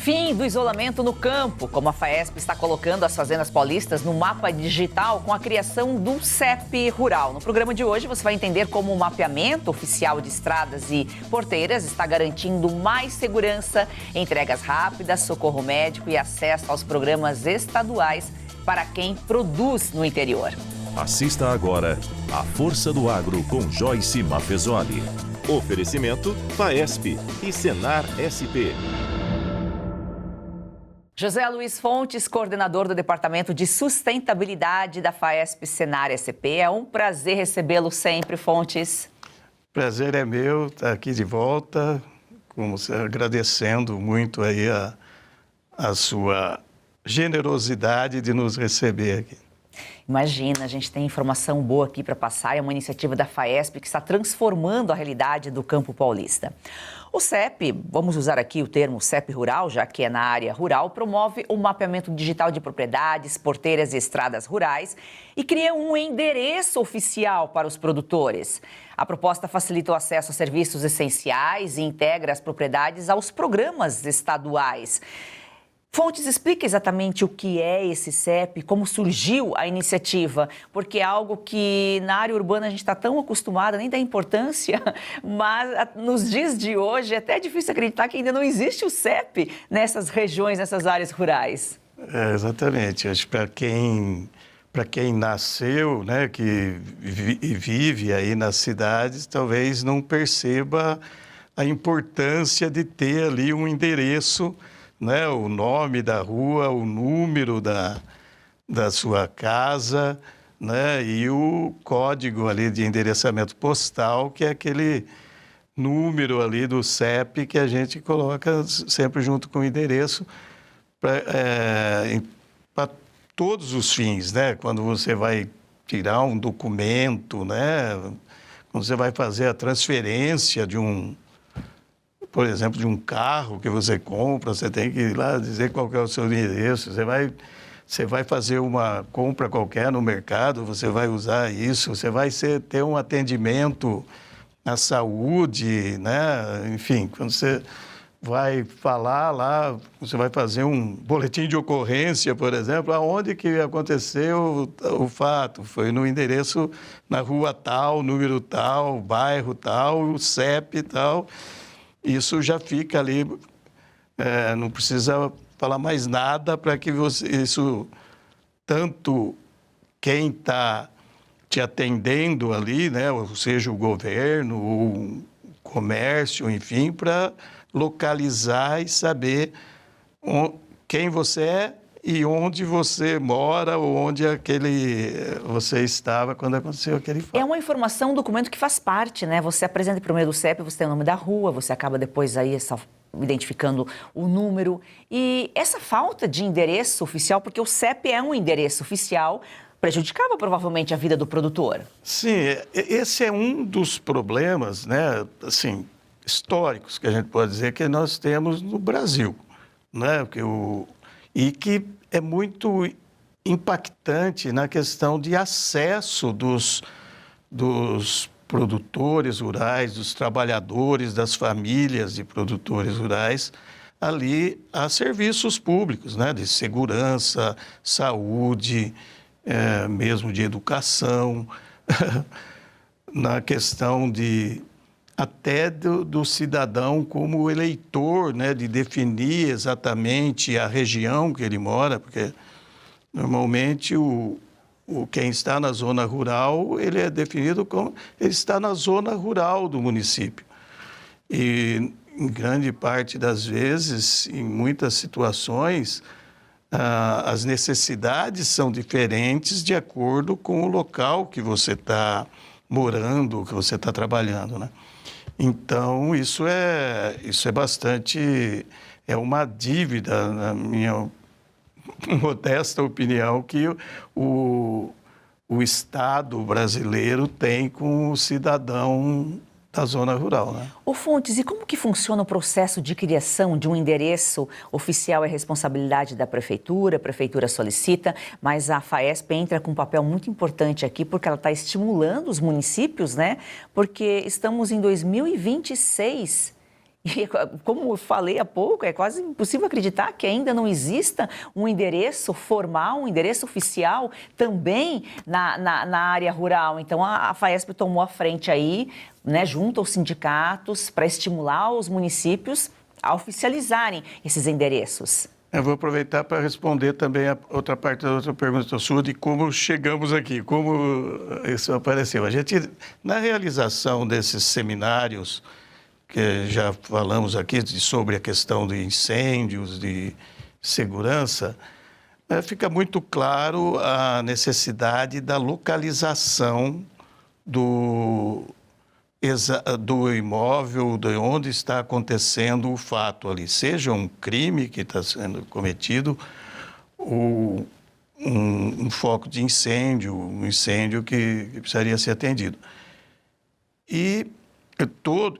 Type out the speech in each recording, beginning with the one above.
Fim do isolamento no campo, como a FAESP está colocando as fazendas paulistas no mapa digital com a criação do CEP Rural. No programa de hoje você vai entender como o mapeamento oficial de estradas e porteiras está garantindo mais segurança, entregas rápidas, socorro médico e acesso aos programas estaduais para quem produz no interior. Assista agora a Força do Agro com Joyce Maffezoli. Oferecimento FAESP e Senar SP. José Luiz Fontes, coordenador do Departamento de Sustentabilidade da FAESP Senar SP. É um prazer recebê-lo sempre, Fontes. Prazer é meu estar aqui de volta, agradecendo muito aí a sua generosidade de nos receber aqui. Imagina, a gente tem informação boa aqui para passar. É uma iniciativa da FAESP que está transformando a realidade do campo paulista. O CEP, vamos usar aqui o termo CEP Rural, já que é na área rural, promove o mapeamento digital de propriedades, porteiras e estradas rurais e cria um endereço oficial para os produtores. A proposta facilita o acesso a serviços essenciais e integra as propriedades aos programas estaduais. Fontes, explica exatamente o que é esse CEP, como surgiu a iniciativa, porque é algo que na área urbana a gente está tão acostumado, nem dá importância, mas nos dias de hoje é até difícil acreditar que ainda não existe o CEP nessas regiões, nessas áreas rurais. Exatamente. Acho que para quem nasceu, né, que vive aí nas cidades, talvez não perceba a importância de ter ali um endereço, né, o nome da rua, o número da sua casa, né, e o código ali de endereçamento postal, que é aquele número ali do CEP que a gente coloca sempre junto com o endereço para todos os fins, né? Quando você vai tirar um documento, né? Quando você vai fazer a transferência por exemplo, de um carro que você compra, você tem que ir lá dizer qual que é o seu endereço. Você vai fazer uma compra qualquer no mercado, você vai usar isso. Você vai ter um atendimento à saúde, né? Enfim, quando você vai falar lá, você vai fazer um boletim de ocorrência, por exemplo, aonde que aconteceu o fato. Foi no endereço, na rua tal, número tal, bairro tal, o CEP tal. Isso já fica ali, não precisa falar mais nada para que isso, tanto quem está te atendendo ali, né, ou seja, o governo, o comércio, enfim, para localizar e saber quem você é e onde você mora ou onde você estava quando aconteceu aquele fato. É uma informação, um documento que faz parte, né? Você apresenta por meio do CEP, você tem o nome da rua, você acaba depois aí identificando o número. E essa falta de endereço oficial, porque o CEP é um endereço oficial, prejudicava provavelmente a vida do produtor. Sim, esse é um dos problemas, né, assim, históricos que a gente pode dizer que nós temos no Brasil, né? E que é muito impactante na questão de acesso dos produtores rurais, dos trabalhadores, das famílias de produtores rurais, ali a serviços públicos, né, de segurança, saúde, mesmo de educação, na questão até do cidadão como eleitor, né, de definir exatamente a região que ele mora, porque normalmente quem está na zona rural, ele é definido como ele está na zona rural do município. E em grande parte das vezes, em muitas situações, as necessidades são diferentes de acordo com o local que você está morando, que você está trabalhando, né? Então, isso é bastante, é uma dívida, na minha modesta opinião, que o Estado brasileiro tem com o cidadão da zona rural, né? Ô Fontes, e como que funciona o processo de criação de um endereço oficial? É responsabilidade da prefeitura, a prefeitura solicita, mas a FAESP entra com um papel muito importante aqui porque ela está estimulando os municípios, né? Porque estamos em 2026 E, como eu falei há pouco, é quase impossível acreditar que ainda não exista um endereço formal, um endereço oficial também na área rural. Então, a FAESP tomou a frente aí, né, junto aos sindicatos, para estimular os municípios a oficializarem esses endereços. Eu vou aproveitar para responder também a outra parte da outra pergunta sua, de como chegamos aqui, como isso apareceu. A gente, na realização desses seminários, que já falamos aqui sobre a questão de incêndios, de segurança, fica muito claro a necessidade da localização do imóvel, de onde está acontecendo o fato ali, seja um crime que está sendo cometido, ou um foco de incêndio, um incêndio que precisaria ser atendido. E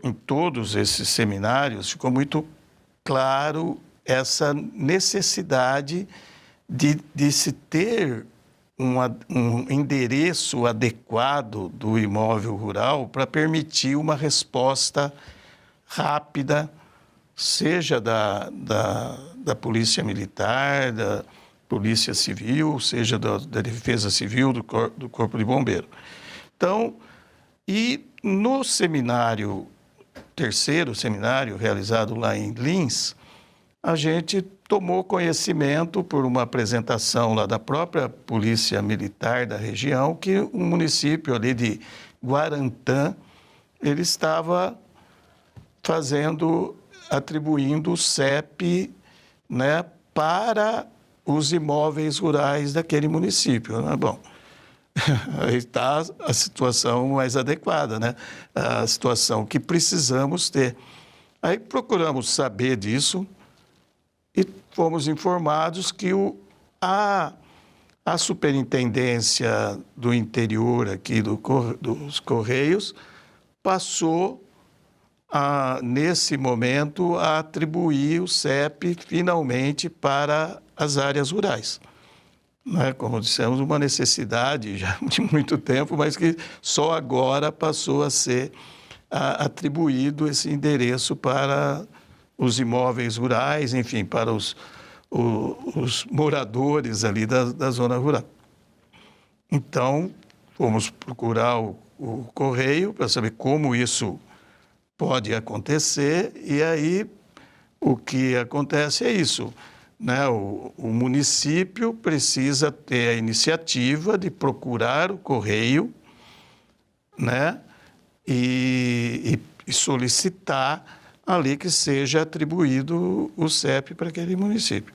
em todos esses seminários ficou muito claro essa necessidade de se ter um endereço adequado do imóvel rural para permitir uma resposta rápida, seja da Polícia Militar, da Polícia Civil, seja da Defesa Civil, do Corpo de Bombeiro. Então, e no terceiro seminário realizado lá em Lins, a gente tomou conhecimento por uma apresentação lá da própria Polícia Militar da região que o município ali de Guarantã, ele estava atribuindo o CEP, né, para os imóveis rurais daquele município, né? Bom, aí está a situação mais adequada, né? A situação que precisamos ter. Aí procuramos saber disso e fomos informados que a Superintendência do Interior aqui dos Correios passou, nesse momento, a atribuir o CEP finalmente para as áreas rurais. Né? Como dissemos, uma necessidade já de muito tempo, mas que só agora passou a ser atribuído esse endereço para os imóveis rurais, enfim, para os moradores ali da zona rural. Então, fomos procurar o Correio para saber como isso pode acontecer, e aí o que acontece é isso, né? O município precisa ter a iniciativa de procurar o Correio, né? E solicitar ali que seja atribuído o CEP para aquele município.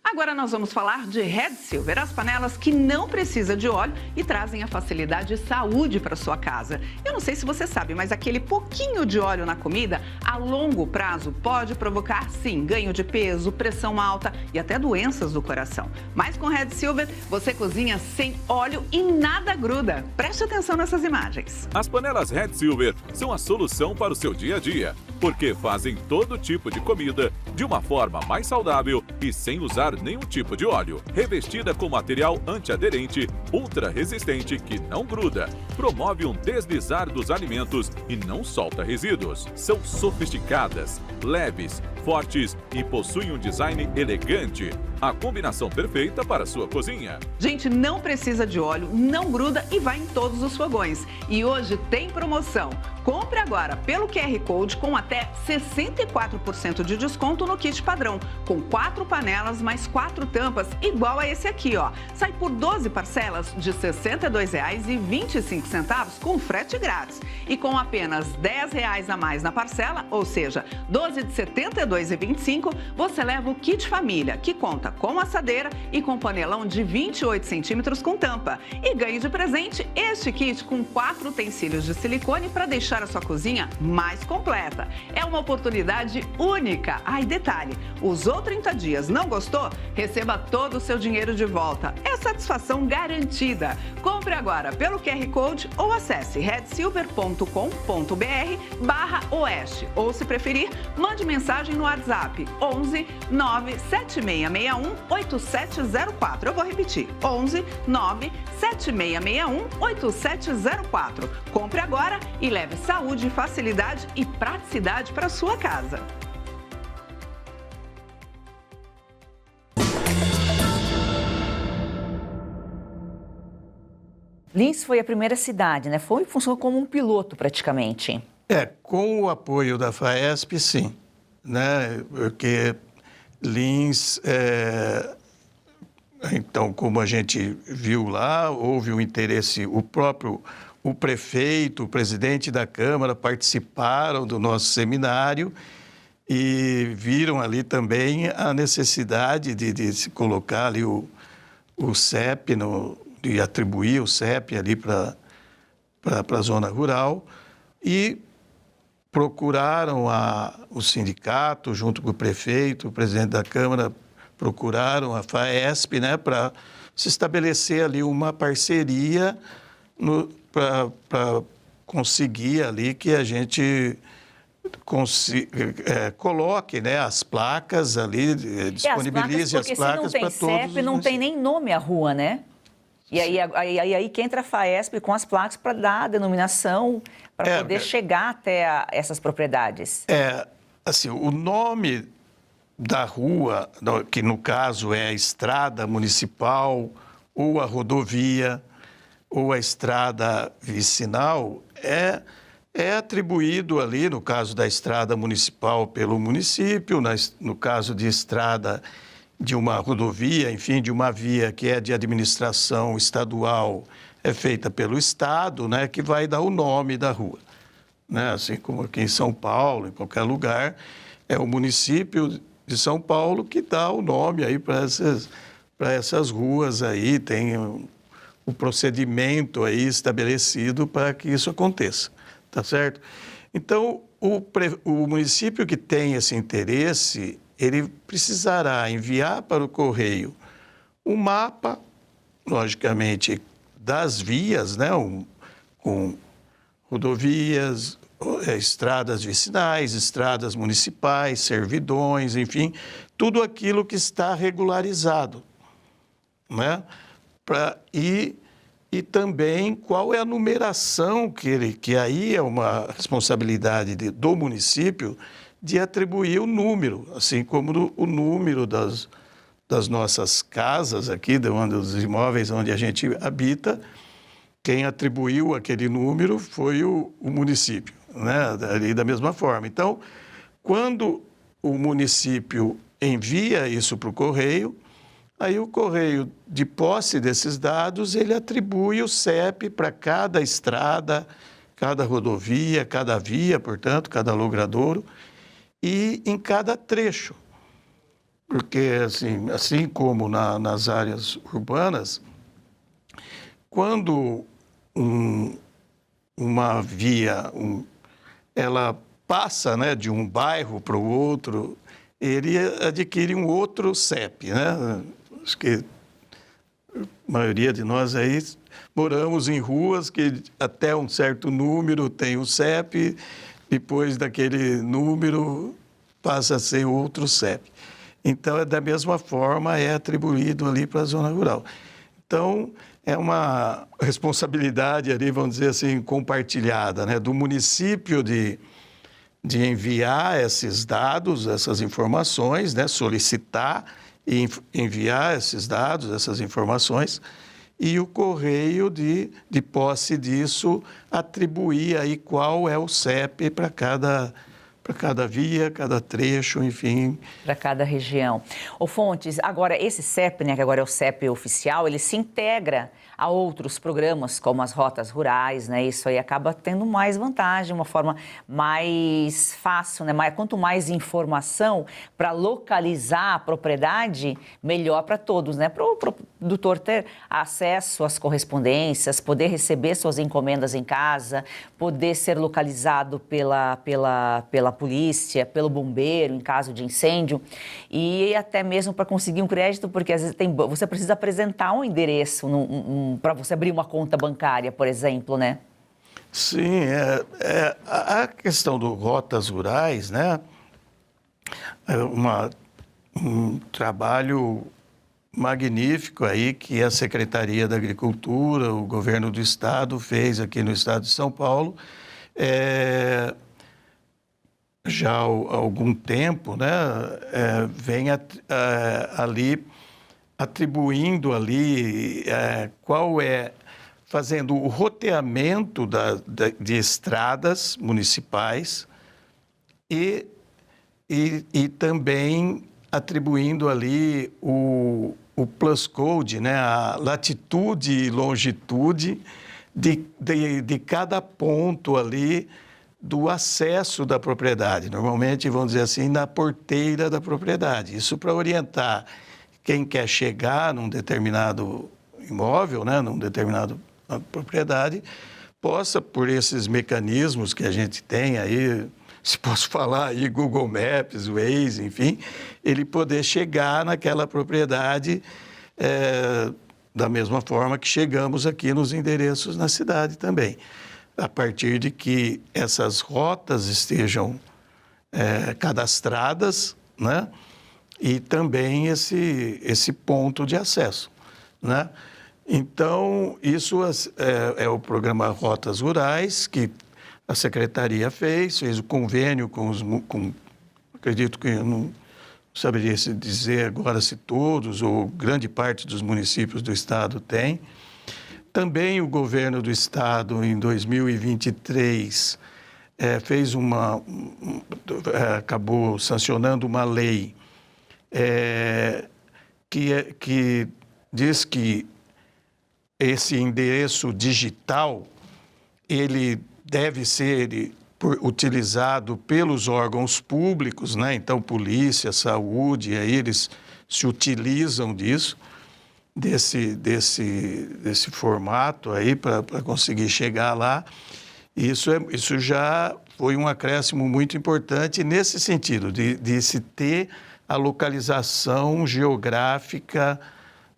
Agora nós vamos falar de Red Silver, as panelas que não precisam de óleo e trazem a facilidade e saúde para sua casa. Eu não sei se você sabe, mas aquele pouquinho de óleo na comida, a longo prazo, pode provocar, sim, ganho de peso, pressão alta e até doenças do coração. Mas com Red Silver, você cozinha sem óleo e nada gruda. Preste atenção nessas imagens. As panelas Red Silver são a solução para o seu dia a dia, porque fazem todo tipo de comida de uma forma mais saudável e sem usar nenhum tipo de óleo. Revestida com material antiaderente, ultra resistente que não gruda, promove um deslizar dos alimentos e não solta resíduos. São sofisticadas, leves, fortes e possuem um design elegante. A combinação perfeita para a sua cozinha. Gente, não precisa de óleo, não gruda e vai em todos os fogões. E hoje tem promoção. Compre agora pelo QR Code com até 64% de desconto no kit padrão, com 4 panelas mais 4 tampas, igual a esse aqui, ó. Sai por 12 parcelas de R$ 62,25 com frete grátis. E com apenas R$ 10 a mais na parcela, ou seja, 12 de R$ 72,25, você leva o kit família, que conta com assadeira e com panelão de 28 centímetros com tampa. E ganhe de presente este kit com 4 utensílios de silicone para deixar a sua cozinha mais completa. É uma oportunidade única. E detalhe, usou 30 dias, não gostou? Receba todo o seu dinheiro de volta. É satisfação garantida. Compre agora pelo QR Code ou acesse redsilver.com.br/oeste. Ou, se preferir, mande mensagem no WhatsApp 11 97661 8704. Eu vou repetir, 11 9 7661-8704. Compre agora e leve saúde, facilidade e praticidade para sua casa. Lins foi a primeira cidade, né? Funcionou como um piloto praticamente. Com o apoio da FAESP, sim, né? Porque Lins, então, como a gente viu lá, houve um interesse, o prefeito, o presidente da Câmara participaram do nosso seminário e viram ali também a necessidade de se colocar ali o CEP, de atribuir o CEP ali para a zona rural e procuraram o sindicato, junto com o prefeito, o presidente da Câmara, procuraram a FAESP, né, para se estabelecer ali uma parceria para conseguir ali que a gente coloque, né, as placas ali, disponibilize as placas para todos. Se não tem CEP, não tem nem nome a rua, né? E aí que entra a FAESP com as placas para dar a denominação, para poder chegar até essas propriedades. Assim, o nome da rua, que no caso é a estrada municipal, ou a rodovia, ou a estrada vicinal, é atribuído ali, no caso da estrada municipal, pelo município, no caso de estrada de uma rodovia, enfim, de uma via que é de administração estadual, é feita pelo Estado, né, que vai dar o nome da rua. Né? Assim como aqui em São Paulo, em qualquer lugar, é o município de São Paulo que dá o nome aí para essas ruas aí, tem o procedimento aí estabelecido para que isso aconteça, tá certo? Então, o município que tem esse interesse, ele precisará enviar para o correio um mapa, logicamente, das vias, né, com rodovias, estradas vicinais, estradas municipais, servidões, enfim, tudo aquilo que está regularizado, né? E também qual é a numeração que aí é uma responsabilidade do município de atribuir o número, assim como o número das nossas casas aqui, dos imóveis onde a gente habita, quem atribuiu aquele número foi o município, né? Ali da mesma forma. Então, quando o município envia isso para o correio, aí o correio, de posse desses dados, ele atribui o CEP para cada estrada, cada rodovia, cada via, portanto, cada logradouro, e em cada trecho. Porque, assim como nas áreas urbanas, quando uma via, ela passa, né, de um bairro para o outro, ele adquire um outro CEP, né? Acho que a maioria de nós aí moramos em ruas que até um certo número tem o CEP, depois daquele número passa a ser outro CEP. Então, da mesma forma, é atribuído ali para a zona rural. Então, é uma responsabilidade ali, vamos dizer assim, compartilhada, né, do município de enviar esses dados, essas informações, né, solicitar e enviar esses dados, essas informações, e o correio, de posse disso, atribuir aí qual é o CEP para cada via, cada trecho, enfim. Para cada região. Ô Fontes, agora esse CEP, né, que agora é o CEP oficial, ele se integra a outros programas, como as rotas rurais, né? Isso aí acaba tendo mais vantagem, uma forma mais fácil, né? Quanto mais informação para localizar a propriedade, melhor para todos, né? Para o produtor ter acesso às correspondências, poder receber suas encomendas em casa, poder ser localizado pela polícia, pelo bombeiro, em caso de incêndio, e até mesmo para conseguir um crédito, porque às vezes você precisa apresentar um endereço para você abrir uma conta bancária, por exemplo, né? Sim, a questão do rotas rurais, né, é um trabalho magnífico aí que a Secretaria da Agricultura, o governo do estado fez aqui no estado de São Paulo, já há algum tempo, né, vem ali atribuindo ali fazendo o roteamento de estradas municipais e também atribuindo ali o plus code, né, a latitude e longitude de cada ponto ali do acesso da propriedade. Normalmente, vamos dizer assim, na porteira da propriedade. Isso para orientar quem quer chegar num determinado imóvel, né, num determinado propriedade, possa, por esses mecanismos que a gente tem aí, se posso falar aí, Google Maps, Waze, enfim, ele poder chegar naquela propriedade da mesma forma que chegamos aqui nos endereços na cidade também, a partir de que essas rotas estejam cadastradas, né? E também esse ponto de acesso, né? Então, isso é o programa Rotas Rurais, que a Secretaria fez o convênio acredito que eu não saberia dizer agora se todos ou grande parte dos municípios do estado tem. Também o governo do estado, em 2023, acabou sancionando uma lei que diz que esse endereço digital, ele deve ser utilizado pelos órgãos públicos, né? Então, polícia, saúde, aí eles se utilizam desse formato aí para conseguir chegar lá. Isso já foi um acréscimo muito importante nesse sentido, de se ter a localização geográfica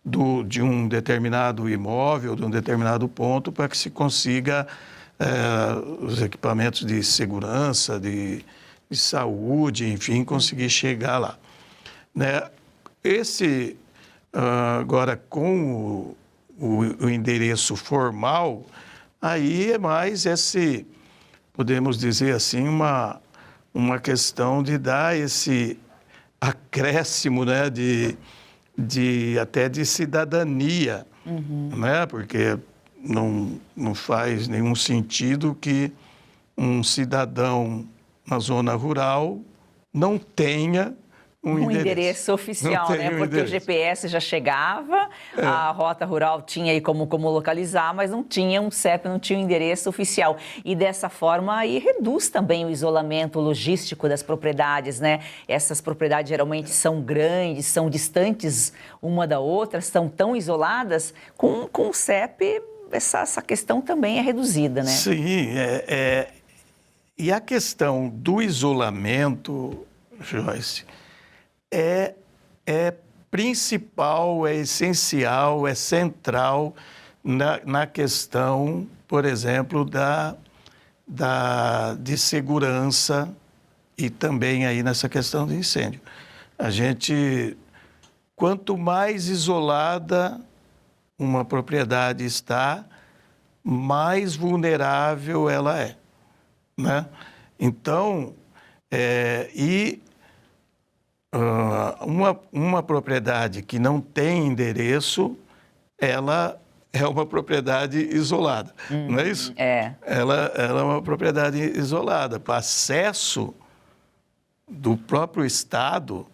de um determinado imóvel, de um determinado ponto, para que se consiga os equipamentos de segurança, de saúde, enfim, conseguir chegar lá, né? Agora, com o endereço formal, aí é mais podemos dizer assim, uma questão de dar esse acréscimo, né, até de cidadania, né? Porque não faz nenhum sentido que um cidadão na zona rural não tenha um endereço oficial, né? Porque o GPS já chegava, a rota rural tinha aí como localizar, mas não tinha um CEP, não tinha um endereço oficial. E dessa forma aí reduz também o isolamento logístico das propriedades, né? Essas propriedades geralmente são grandes, são distantes uma da outra, estão tão isoladas, com o CEP essa questão também é reduzida, né? Sim, e a questão do isolamento, Joyce, é principal, é essencial, é central na questão, por exemplo, de segurança e também aí nessa questão de incêndio. Quanto mais isolada uma propriedade está, mais vulnerável ela é, né? Então, uma propriedade que não tem endereço, ela é uma propriedade isolada, não é isso? Ela é uma propriedade isolada. Para acesso do próprio Estado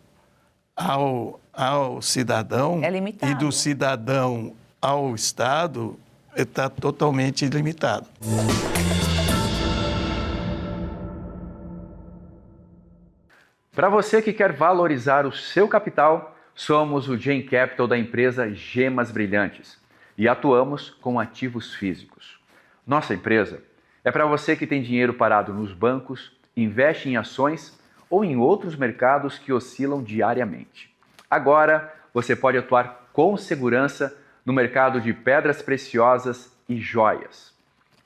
ao cidadão limitado, e do cidadão ao Estado está totalmente limitado. Para você que quer valorizar o seu capital, somos o Gen Capital da empresa Gemas Brilhantes e atuamos com ativos físicos. Nossa empresa é para você que tem dinheiro parado nos bancos, investe em ações ou em outros mercados que oscilam diariamente. Agora, você pode atuar com segurança no mercado de pedras preciosas e joias.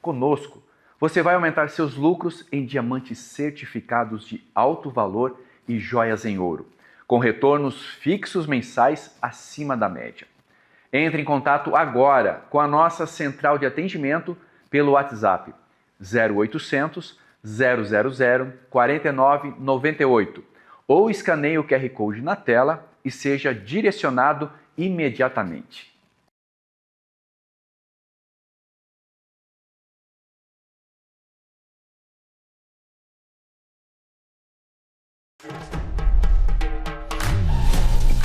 Conosco, você vai aumentar seus lucros em diamantes certificados de alto valor e joias em ouro, com retornos fixos mensais acima da média. Entre em contato agora com a nossa central de atendimento pelo WhatsApp 0800 000 4998 ou escaneie o QR Code na tela e seja direcionado imediatamente.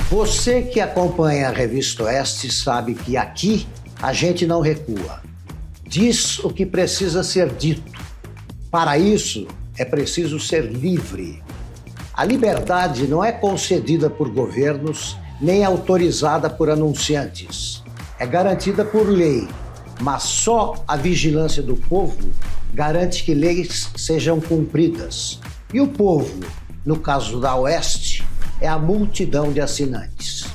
Você que acompanha a Revista Oeste sabe que aqui a gente não recua. Diz o que precisa ser dito. Para isso, é preciso ser livre. A liberdade não é concedida por governos nem autorizada por anunciantes. É garantida por lei, mas só a vigilância do povo garante que leis sejam cumpridas. E o povo, no caso da Oeste, é a multidão de assinantes.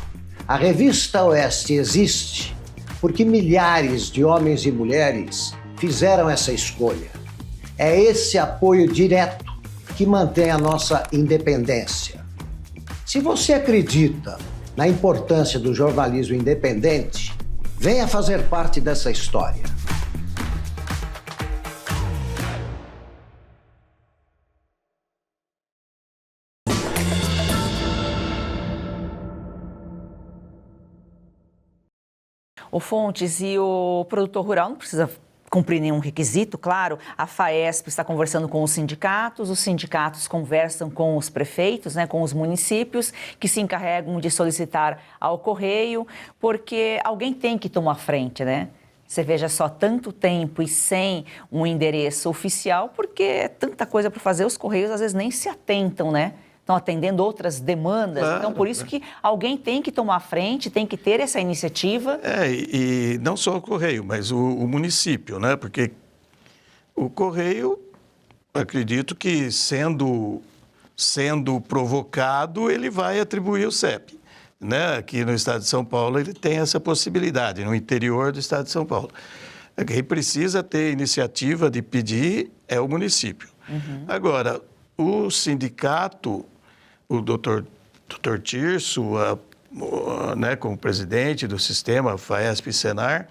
A Revista Oeste existe porque milhares de homens e mulheres fizeram essa escolha. É esse apoio direto que mantém a nossa independência. Se você acredita na importância do jornalismo independente, venha fazer parte dessa história. O Fontes, e o produtor rural não precisa cumprir nenhum requisito, claro. A FAESP está conversando com os sindicatos conversam com os prefeitos, né, com os municípios, que se encarregam de solicitar ao Correio, porque alguém tem que tomar frente, né? Você veja só, tanto tempo e sem um endereço oficial, porque é tanta coisa para fazer, os Correios às vezes nem se atentam, né? Estão atendendo outras demandas, claro. Então por isso que alguém tem que tomar frente, tem que ter essa iniciativa. E não só o Correio, mas o município, né? Porque o Correio, acredito que sendo provocado, ele vai atribuir o CEP, né? Aqui no estado de São Paulo ele tem essa possibilidade, no interior do estado de São Paulo. Quem precisa ter iniciativa de pedir é o município. Uhum. Agora, o sindicato, o doutor Tirso, né, como presidente do sistema FAESP e Senar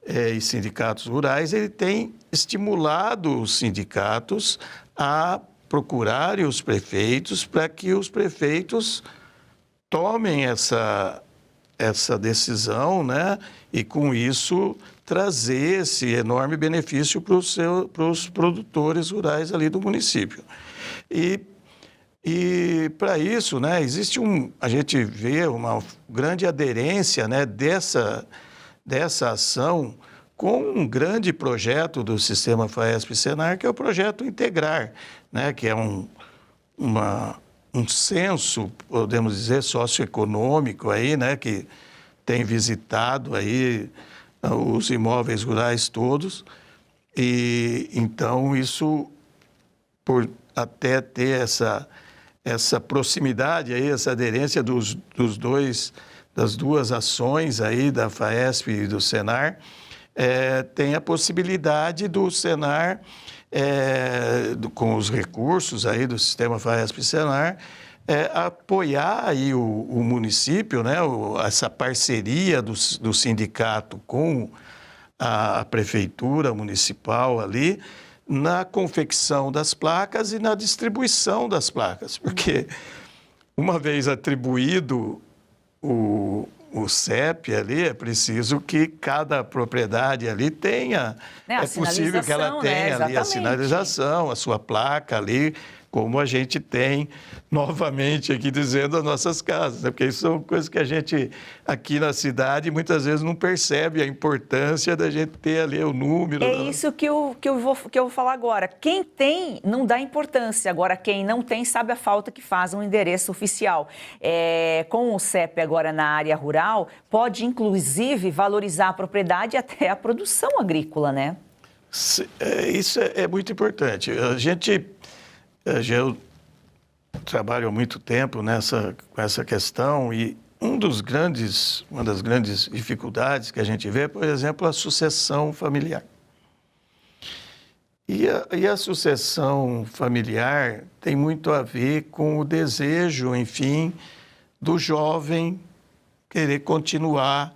e sindicatos rurais, ele tem estimulado os sindicatos a procurarem os prefeitos para que os prefeitos tomem essa decisão, né, e com isso trazer esse enorme benefício para os produtores rurais ali do município. E para isso, né, a gente vê uma grande aderência, né, dessa ação com um grande projeto do sistema FAESP-Senar, que é o projeto Integrar, né, que é um censo, podemos dizer, socioeconômico aí, né, que tem visitado aí os imóveis rurais todos. E então isso, por até ter essa proximidade aí, essa aderência das duas ações aí, da FAESP e do Senar, tem a possibilidade do Senar, com os recursos aí do sistema FAESP e Senar, apoiar aí o município, né, essa parceria do sindicato com a prefeitura municipal ali, na confecção das placas e na distribuição das placas, porque uma vez atribuído o CEP ali, é preciso que cada propriedade ali tenha, é possível que ela tenha, né, ali a sinalização, a sua placa ali, como a gente tem novamente aqui dizendo as nossas casas, né? Porque isso são coisas que a gente aqui na cidade muitas vezes não percebe a importância da gente ter ali o número. É isso que eu vou falar agora. Quem tem não dá importância, agora quem não tem sabe a falta que faz um endereço oficial. Com o CEP agora na área rural, pode inclusive valorizar a propriedade e até a produção agrícola, né? Isso é muito importante. Eu trabalho há muito tempo com essa questão e uma das grandes dificuldades que a gente vê, por exemplo, a sucessão familiar. E a sucessão familiar tem muito a ver com o desejo, enfim, do jovem querer continuar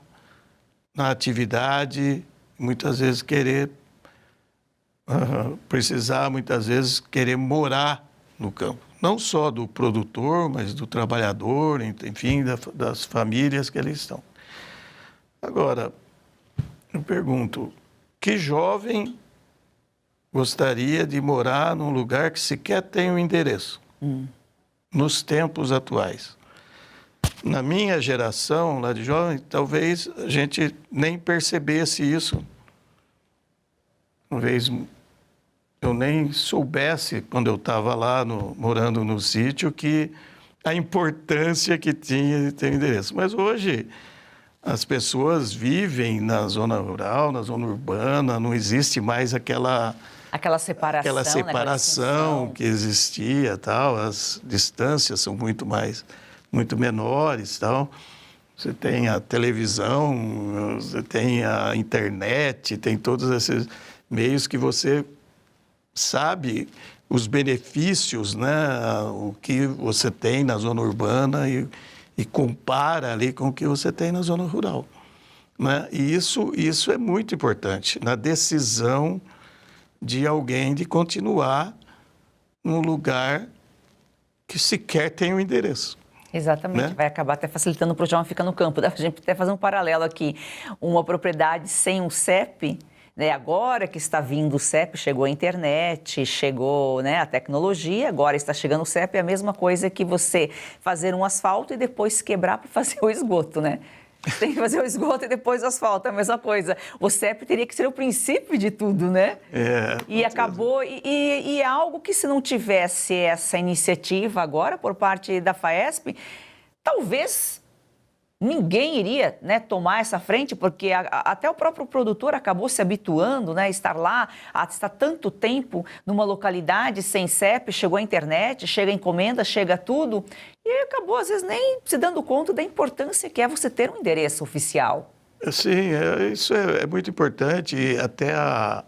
na atividade, muitas vezes precisar, muitas vezes querer morar no campo. Não só do produtor, mas do trabalhador, enfim, das famílias que eles estão. Agora, eu pergunto, que jovem gostaria de morar num lugar que sequer tem um endereço, nos tempos atuais? Na minha geração, lá de jovem, talvez a gente nem percebesse isso. Talvez eu nem soubesse, quando eu estava lá morando no sítio, que a importância que tinha de ter endereço. Mas hoje as pessoas vivem na zona rural, na zona urbana, não existe mais aquela separação que existia, tal. As distâncias são muito menores, tal. Você tem a televisão, você tem a internet, tem todos esses meios que você sabe os benefícios, né? O que você tem na zona urbana e compara ali com o que você tem na zona rural, né? E isso é muito importante na decisão de alguém de continuar num lugar que sequer tem um endereço. Exatamente, né? Vai acabar até facilitando para o jovem ficar no campo. Dá pra gente até fazer um paralelo aqui. Uma propriedade sem um CEP, né? Agora que está vindo o CEP, chegou a internet, chegou, né, a tecnologia, agora está chegando o CEP, é a mesma coisa que você fazer um asfalto e depois quebrar para fazer o esgoto, né? Tem que fazer o esgoto e depois o asfalto, é a mesma coisa. O CEP teria que ser o princípio de tudo, né? E acabou, e é algo que, se não tivesse essa iniciativa agora por parte da FAESP, talvez ninguém iria, né, tomar essa frente, porque até o próprio produtor acabou se habituando, né, a estar lá, a estar tanto tempo numa localidade sem CEP, chegou a internet, chega a encomenda, chega tudo, e acabou, às vezes, nem se dando conta da importância que é você ter um endereço oficial. Sim, isso é muito importante, e até a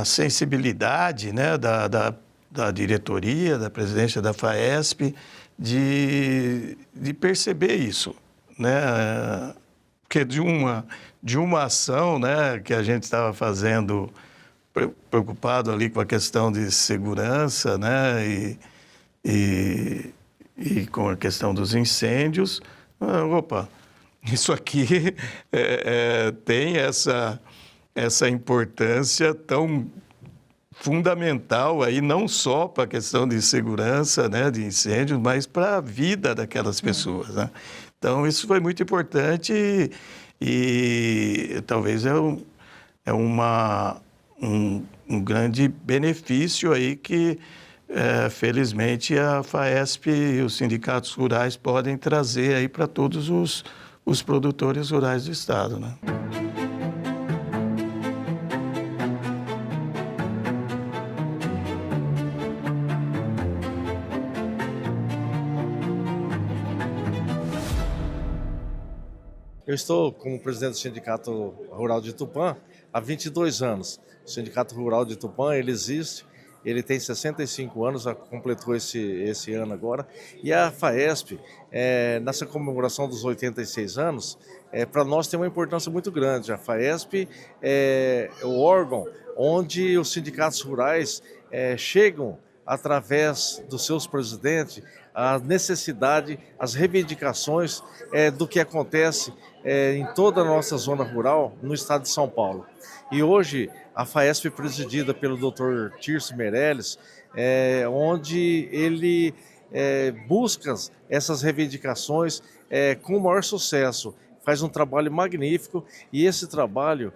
sensibilidade, né, da diretoria, da presidência da FAESP, de perceber isso, né? Porque de uma ação, né, que a gente estava fazendo, preocupado ali com a questão de segurança, né, e com a questão dos incêndios, isso aqui tem essa importância tão fundamental aí, não só para a questão de segurança, né, de incêndios, mas para a vida daquelas pessoas, né? Então, isso foi muito importante e talvez um grande benefício aí que, felizmente, a FAESP e os sindicatos rurais podem trazer aí para todos os produtores rurais do estado, né? Eu estou como presidente do Sindicato Rural de Tupã há 22 anos. O Sindicato Rural de Tupã, ele existe, ele tem 65 anos, já completou esse ano agora. E a FAESP, nessa comemoração dos 86 anos, para nós tem uma importância muito grande. A FAESP é o órgão onde os sindicatos rurais chegam, através dos seus presidentes, a necessidade, as reivindicações do que acontece em toda a nossa zona rural no estado de São Paulo. E hoje a FAESP é presidida pelo Dr. Tirso Meirelles, onde ele busca essas reivindicações com o maior sucesso. Faz um trabalho magnífico e esse trabalho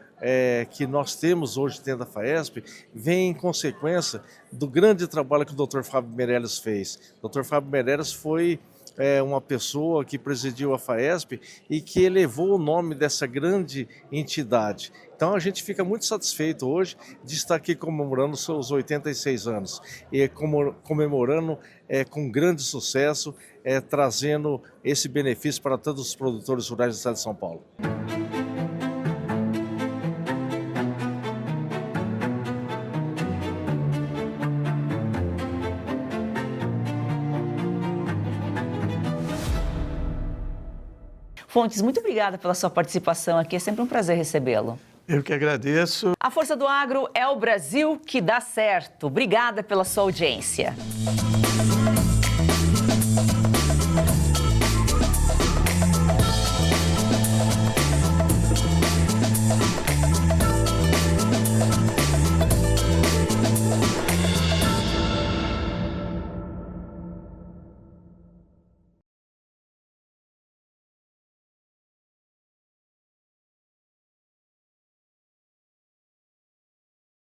que nós temos hoje dentro da FAESP vem em consequência do grande trabalho que o Dr. Fábio Meirelles fez. O Dr. Fábio Meirelles foi uma pessoa que presidiu a FAESP e que elevou o nome dessa grande entidade. Então a gente fica muito satisfeito hoje de estar aqui comemorando seus 86 anos e comemorando com grande sucesso, trazendo esse benefício para todos os produtores rurais do estado de São Paulo. Fontes, muito obrigada pela sua participação aqui, é sempre um prazer recebê-lo. Eu que agradeço. A Força do Agro é o Brasil que dá certo. Obrigada pela sua audiência.